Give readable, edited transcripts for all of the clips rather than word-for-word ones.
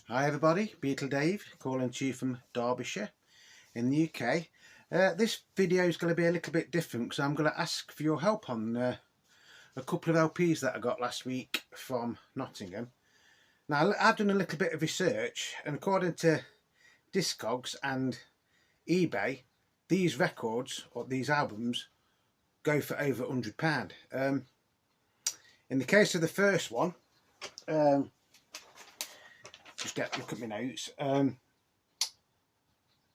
Hi everybody, Beetle Dave calling to you from Derbyshire in the UK. This video is going to be a little bit different because I'm going to ask for your help on a couple of LPs that I got last week from Nottingham. Now I've done a little bit of research, and according to Discogs and Ebay, these records or these albums go for over £100. In the case of the first one, just look at my notes.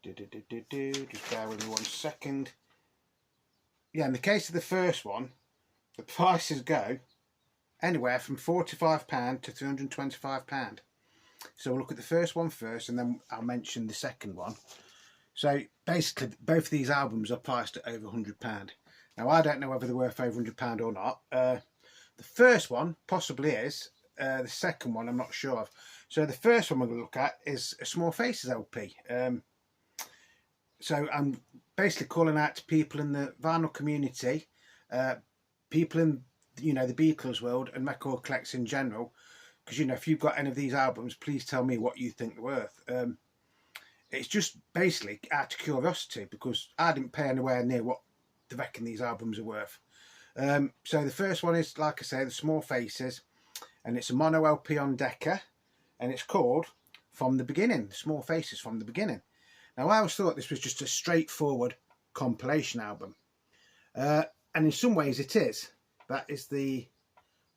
Just bear with me 1 second. Yeah, in the case of the first one, the prices go anywhere from £45 to £325. So we'll look at the first one first, and then I'll mention the second one. So basically, both of these albums are priced at over £100. Now I don't know whether they're worth over £100 or not. The first one possibly is. The second one I'm not sure of. So the first one we're going to look at is a Small Faces LP. So I'm basically calling out to people in the vinyl community, people in the Beatles world and record collectors in general, because if you've got any of these albums, please tell me what you think they're worth. It's just basically out of curiosity, because I didn't pay anywhere near what they reckon these albums are worth. So the first one is, like I say, the Small Faces, and it's a mono LP on Decca, and it's called From the Beginning, Small Faces From the Beginning. Now I always thought this was just a straightforward compilation album, and in some ways it is. That is the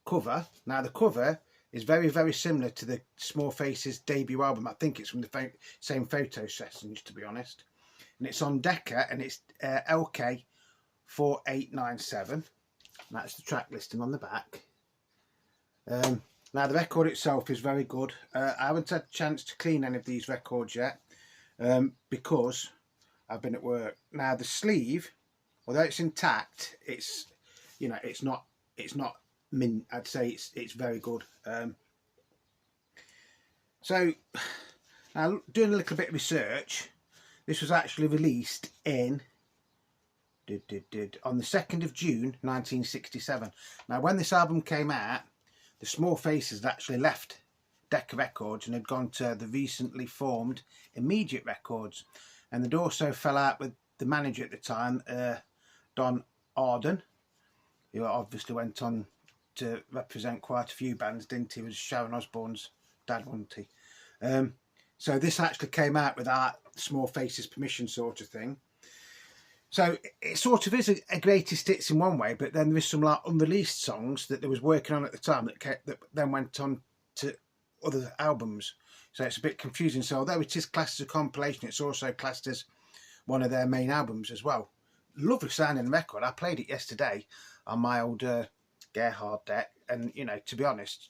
cover. Now the cover is very, very similar to the Small Faces debut album. I think it's from the same photo sessions, to be honest. And it's on Decca, and it's LK 4897. That's the track listing on the back. Now the record itself is very good. I haven't had a chance to clean any of these records yet, because I've been at work. Now the sleeve, although it's intact, it's it's not mint. I'd say it's very good. So now, doing a little bit of research, this was actually released in on the 2nd of June 1967. Now when this album came out, the Small Faces had actually left Decca Records and had gone to the recently formed Immediate Records, and they'd also fell out with the manager at the time, Don Arden, who obviously went on to represent quite a few bands, didn't he? He was Sharon Osbourne's dad, wasn't he? So this actually came out without Small Faces' permission, sort of thing. So it sort of is a greatest hits in one way, but then there is some like unreleased songs that they was working on at the time that then went on to other albums. So it's a bit confusing. So although it is classed as a compilation, it's also classed as one of their main albums as well. Lovely sounding record. I played it yesterday on my old Gerhard deck, and to be honest,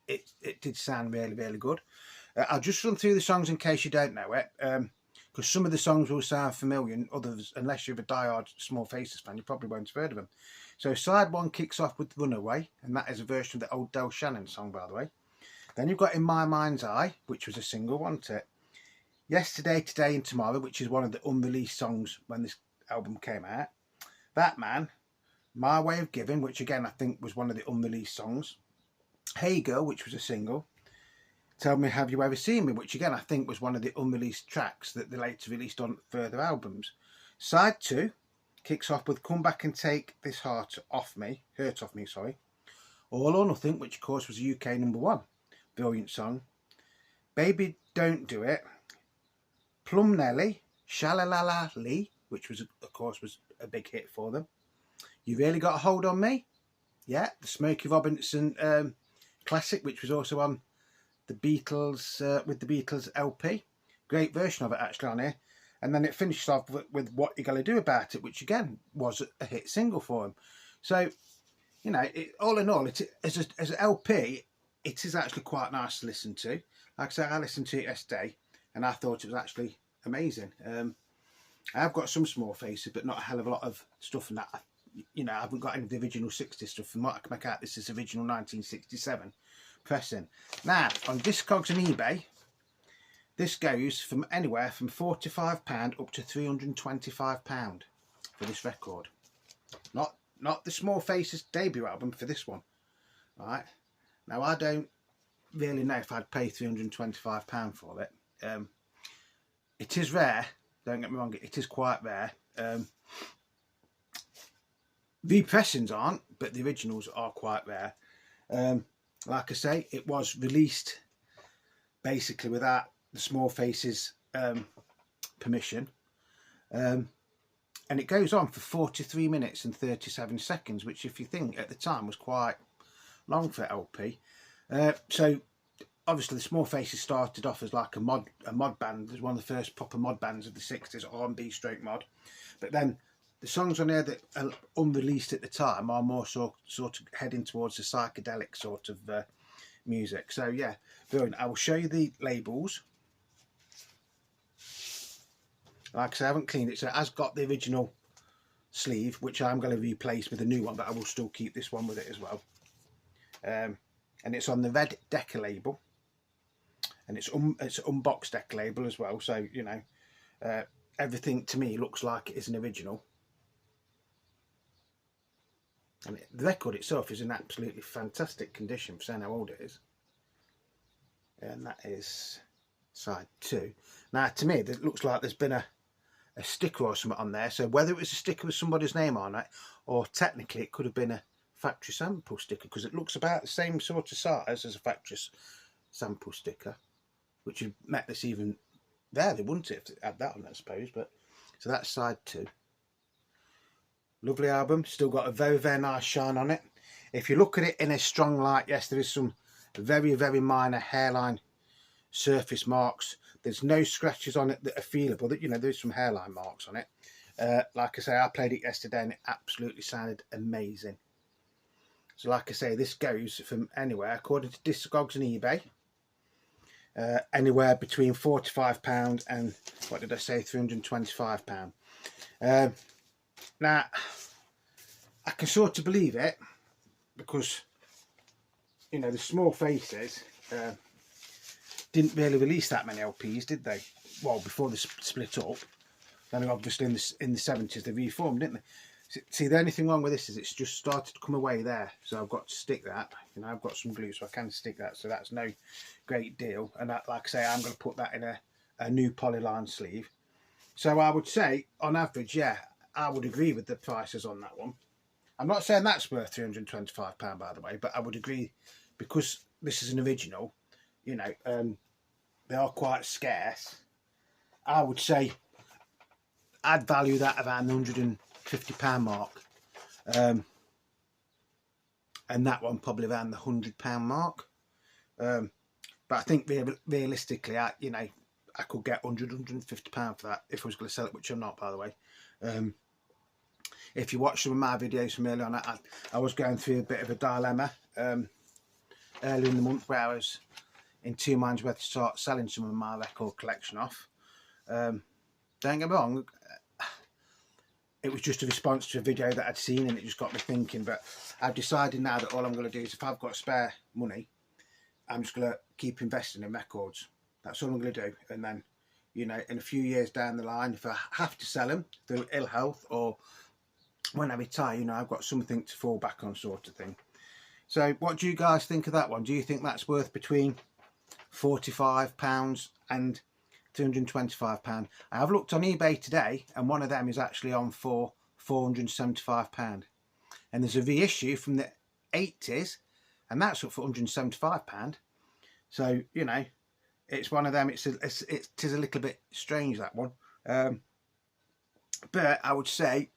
it did sound really, really good. I'll just run through the songs in case you don't know it. Because some of the songs will sound familiar, and others, unless you're a diehard Small Faces fan, you probably won't have heard of them. So side one kicks off with Runaway, and that is a version of the old Del Shannon song, by the way. Then you've got In My Mind's Eye, which was a single, wasn't it? Yesterday, Today and Tomorrow, which is one of the unreleased songs when this album came out. That Man, My Way of Giving, which again I think was one of the unreleased songs. Hey Girl, which was a single. Tell Me Have You Ever Seen Me, which again I think was one of the unreleased tracks that they later released on further albums. Side 2 kicks off with Come Back and Take This Hurt Off Me, All or Nothing, which of course was a UK #1. Brilliant song. Baby Don't Do It. Plum Nelly, Shalalala Lee, which was of course was a big hit for them. You Really Got a Hold on Me. Yeah, the Smokey Robinson classic, which was also on the Beatles, with the Beatles LP. Great version of it actually on here. And then it finishes off with What You Gonna Do About It, which again was a hit single for him. So all in all, as an LP, it is actually quite nice to listen to. Like I said, I listened to it yesterday and I thought it was actually amazing. I've got some Small Faces, but not a hell of a lot of stuff in that. I haven't got any of the original 60s stuff. From what I can make out, this is original 1967 pressing. Now on Discogs and Ebay, this goes from anywhere from £45 up to £325 for this record. Not the Small Faces debut album, for this one. Right now, I don't really know if I'd pay £325 for it. It is rare, don't get me wrong, it is quite rare. Repressings aren't, but the originals are quite rare. Like I say, it was released basically without the Small Faces permission. And it goes on for 43 minutes and 37 seconds, which if you think at the time was quite long for LP. So obviously the Small Faces started off as like a mod band. It was one of the first proper mod bands of the 60s, R&B stroke mod. But then the songs on there that are unreleased at the time are more sort of heading towards the psychedelic sort of music. So yeah, brilliant. I will show you the labels. Like I say, I haven't cleaned it, so it has got the original sleeve, which I'm going to replace with a new one, but I will still keep this one with it as well. And it's on the red Decca label, and it's unboxed Decca label as well. So you know, everything to me looks like it is an original. And the record itself is in absolutely fantastic condition for saying how old it is. And that is side 2. Now to me, it looks like there's been a sticker or something on there. So whether it was a sticker with somebody's name on it, or technically it could have been a factory sample sticker, because it looks about the same sort of size as a factory sample sticker, which would make this even rarer, wouldn't it, if it had that on, I suppose. But so that's side 2. Lovely album, still got a very, very nice shine on it. If you look at it in a strong light, yes, there is some very, very minor hairline surface marks. There's no scratches on it that are feelable. That, you know, there's some hairline marks on it. Like I say, I played it yesterday and it absolutely sounded amazing. So like I say, this goes from anywhere, according to Discogs and Ebay, anywhere between £45 and, what did I say, £325. Now, I can sort of believe it, because, you know, the Small Faces didn't really release that many LPs, did they? Well, before they split up. Then obviously in the 70s they reformed, didn't they? See, the only thing wrong with this is it's just started to come away there, so I've got to stick that. You know, I've got some glue, so I can stick that, so that's no great deal. And that, like I say, I'm going to put that in a new polyline sleeve. So I would say, on average, yeah, I would agree with the prices on that one. I'm not saying that's worth £325, by the way, but I would agree, because this is an original, you know, they are quite scarce. I would say I'd value that around the £150 mark. And that one probably around the £100 mark. But I think realistically, you know, I could get £100–150 for that if I was going to sell it, which I'm not, by the way. If you watch some of my videos from earlier on, I was going through a bit of a dilemma earlier in the month, where I was in two minds whether to start selling some of my record collection off. Don't get me wrong, it was just a response to a video that I'd seen, and it just got me thinking. But I've decided now that all I'm going to do is, if I've got spare money, I'm just going to keep investing in records. That's all I'm going to do. And then, you know, in a few years down the line, if I have to sell them through ill health, or when I retire, you know, I've got something to fall back on, sort of thing. So what do you guys think of that one? Do you think that's worth between £45 and £225? I have looked on eBay today, and one of them is actually on for £475. And there's a reissue from the 80s, and that's up for £175. So, you know, it's one of them. It is a little bit strange, that one. But I would say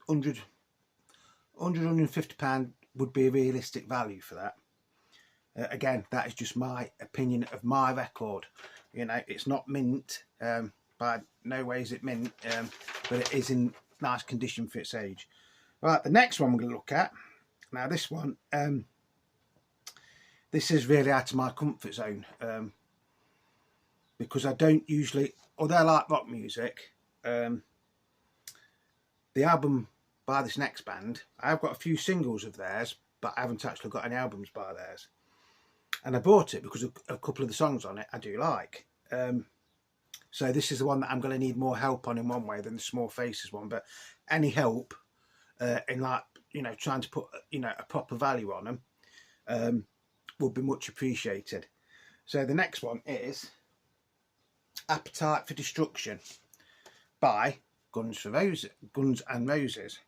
£150 would be a realistic value for that. Again, that is just my opinion of my record. You know, it's not mint, by no way is it mint, but it is in nice condition for its age. Right, the next one we're going to look at. Now this one, this is really out of my comfort zone, because I don't usually, although I like rock music, the album by this next band, I've got a few singles of theirs, but I haven't actually got any albums by theirs. And I bought it because a couple of the songs on it I do like. So this is the one that I'm going to need more help on in one way than the Small Faces one. But any help in, like, you know, trying to put, you know, a proper value on them, would be much appreciated. So the next one is Appetite for Destruction by Guns and Roses.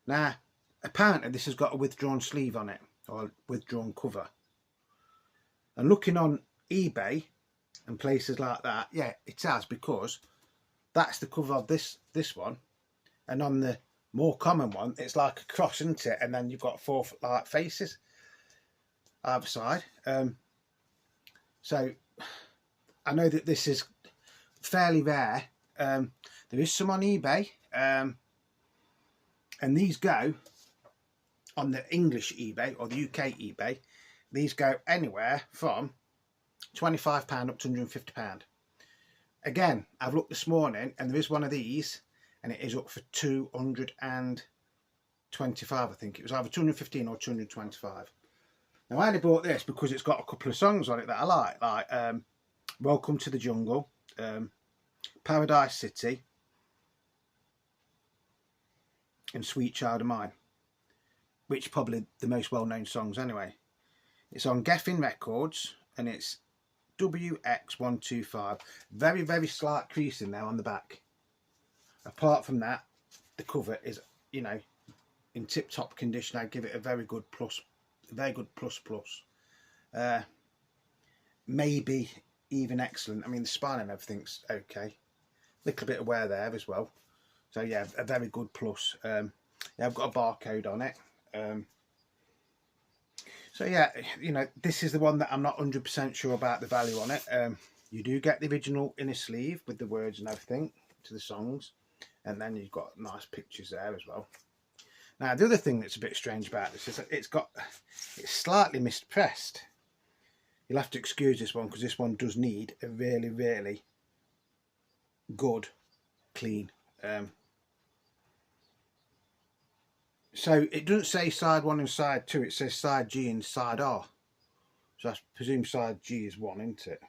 Now, apparently this has got a withdrawn sleeve on it, or withdrawn cover. And looking on eBay and places like that, yeah, it has, because that's the cover of this one. And on the more common one, it's like a cross, isn't it? And then you've got 4 like faces either side. So I know that this is fairly rare. There is some on eBay, and these go on the English eBay or the UK eBay. These go anywhere from £25 up to £150. Again, I've looked this morning and there is one of these, and it is up for 225. I think it was either 215 or 225. Now I only bought this because it's got a couple of songs on it that I like Welcome to the Jungle, Paradise City, and Sweet Child of Mine, which are probably the most well-known songs anyway. It's on Geffen Records and it's WX125. Very, very slight creasing there on the back. Apart from that, the cover is, you know, in tip-top condition. I'd give it a very good plus. A very good plus. Maybe even excellent. I mean, the spine and everything's okay. Little bit of wear there as well. So yeah, a very good plus. Yeah, I've got a barcode on it. So yeah, you know, this is the one that I'm not 100% sure about the value on it. You do get the original inner sleeve with the words and everything to the songs, and then you've got nice pictures there as well. Now the other thing that's a bit strange about this is that it's slightly mispressed. You'll have to excuse this one because this one does need a really, really good clean. So it doesn't say side 1 and side 2, it says side G and side R. So I presume side G is 1, isn't it?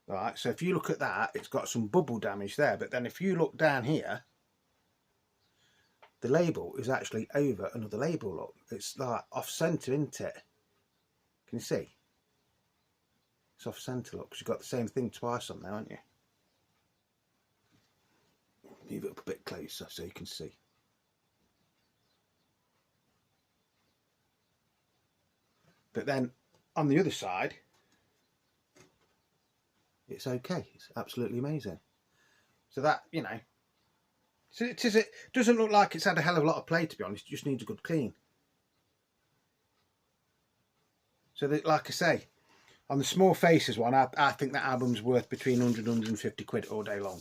Right, so if you look at that, it's got some bubble damage there, but then if you look down here, the label is actually over another label. Look, it's like off centre, isn't it? Can you see? It's off centre, look, because you've got the same thing twice on there, haven't you? Move it up a bit closer so you can see. But then on the other side, it's okay. It's absolutely amazing. So that, you know, so it doesn't look like it's had a hell of a lot of play, to be honest. It just needs a good clean. So that, like I say, on the Small Faces one, I think that album's worth between 100 and 150 quid all day long.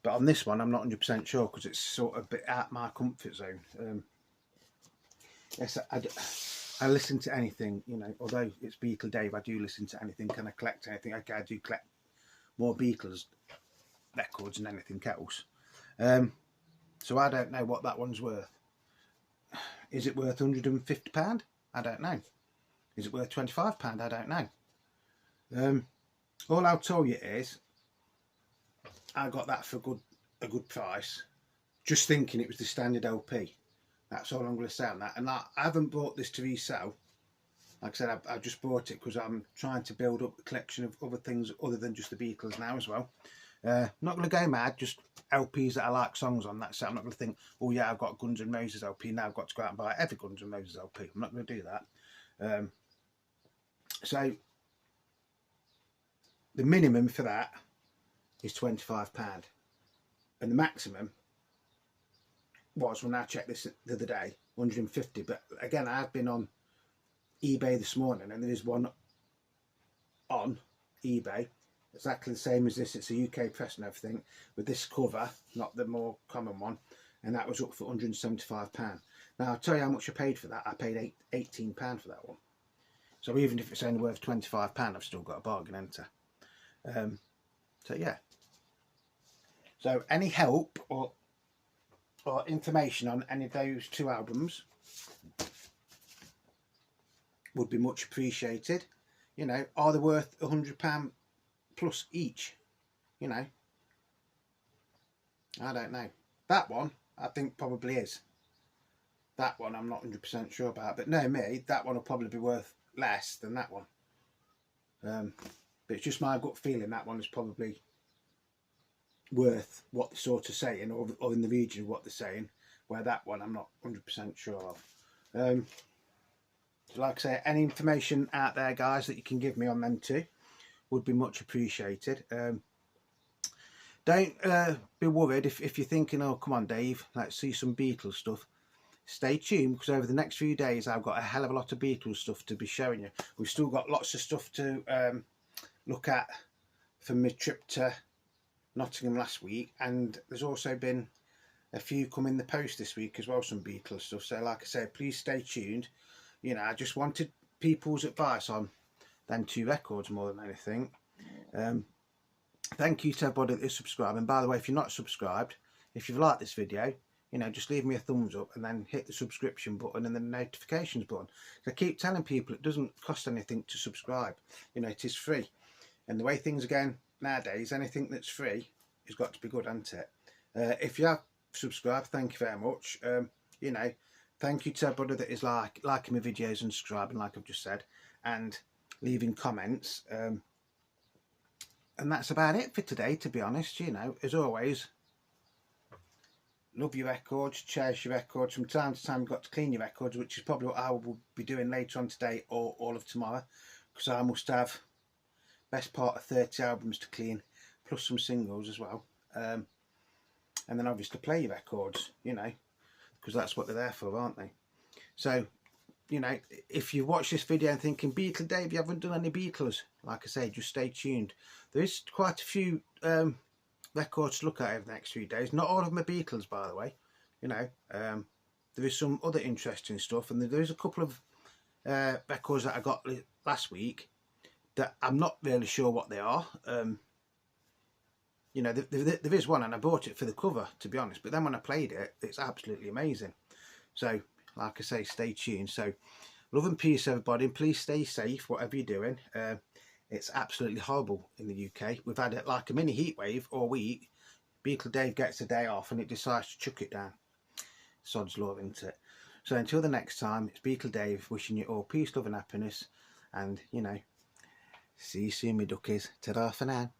But on this one, I'm not 100% sure because it's sort of a bit out my comfort zone. Yes, I listen to anything, you know, although it's Beatle Dave, I do listen to anything. Can I collect anything? Okay, I do collect more Beatles records than anything else. So I don't know what that one's worth. Is it worth £150? I don't know. Is it worth £25? I don't know. All I'll tell you is I got that for a good price, just thinking it was the standard LP. That's all I'm going to say on that. And I haven't bought this to resell. Like I said, I just bought it because I'm trying to build up a collection of other things other than just the Beatles now as well. Not going to go mad, just LPs that I like songs on. That's it. I'm not going to think, oh yeah, I've got Guns N' Roses LP, now I've got to go out and buy every Guns N' Roses LP. I'm not going to do that. So the minimum for that is £25, and the maximum was, when I checked this the other day, 150. But again, I've been on eBay this morning and there is one on eBay exactly the same as this. It's a UK press and everything with this cover, not the more common one, and that was up for £175. Now I'll tell you how much I paid for that. I paid £18 for that one. So even if it's only worth £25, I've still got a bargain, enter. So yeah. So any help or information on any of those two albums would be much appreciated. You know, are they worth £100 plus each? You know, I don't know. That one I think probably is. That one I'm not 100% sure about, but no me, that one will probably be worth less than that one. But it's just my gut feeling that one is probably worth what they're sort of saying, or in the region of what they're saying, where that one I'm not 100% sure of. So like I say, any information out there, guys, that you can give me on them too would be much appreciated. Don't be worried if you're thinking, oh come on Dave, let's see some Beatles stuff. Stay tuned, because over the next few days I've got a hell of a lot of Beatles stuff to be showing you. We've still got lots of stuff to look at from my trip to Nottingham last week, and there's also been a few come in the post this week as well, some Beatles stuff. So like I said, please stay tuned. You know, I just wanted people's advice on them 2 records more than anything. Thank you to everybody that is subscribing. By the way, if you're not subscribed, if you've liked this video, you know, just leave me a thumbs up and then hit the subscription button and the notifications button. I keep telling people it doesn't cost anything to subscribe. You know, it is free. And the way things are going nowadays, anything that's free has got to be good, hasn't it? If you have subscribed, thank you very much. You know, thank you to everybody that is liking my videos and subscribing, like I've just said, and leaving comments. And that's about it for today, to be honest. You know, as always, love your records, cherish your records. From time to time you've got to clean your records, which is probably what I will be doing later on today or all of tomorrow, because I must have best part of 30 albums to clean, plus some singles as well. And then obviously play your records, you know, because that's what they're there for, aren't they? So, you know, if you watch this video and thinking, Beatle Dave, you haven't done any Beatles, like I say, just stay tuned. There is quite a few records to look at over the next few days. Not all of them are Beatles, by the way. You know, there is some other interesting stuff, and there is a couple of records that I got last week that I'm not really sure what they are. You know, there is one, and I bought it for the cover, to be honest, but then when I played it, it's absolutely amazing. So, like I say, stay tuned. So, love and peace, everybody, and please stay safe, whatever you're doing. It's absolutely horrible in the UK. We've had like a mini heat wave all week. Beatle Dave gets a day off and it decides to chuck it down. Sod's law, isn't it? So until the next time, it's Beatle Dave wishing you all peace, love and happiness. And, you know, see you soon, me duckies. Ta-da for now.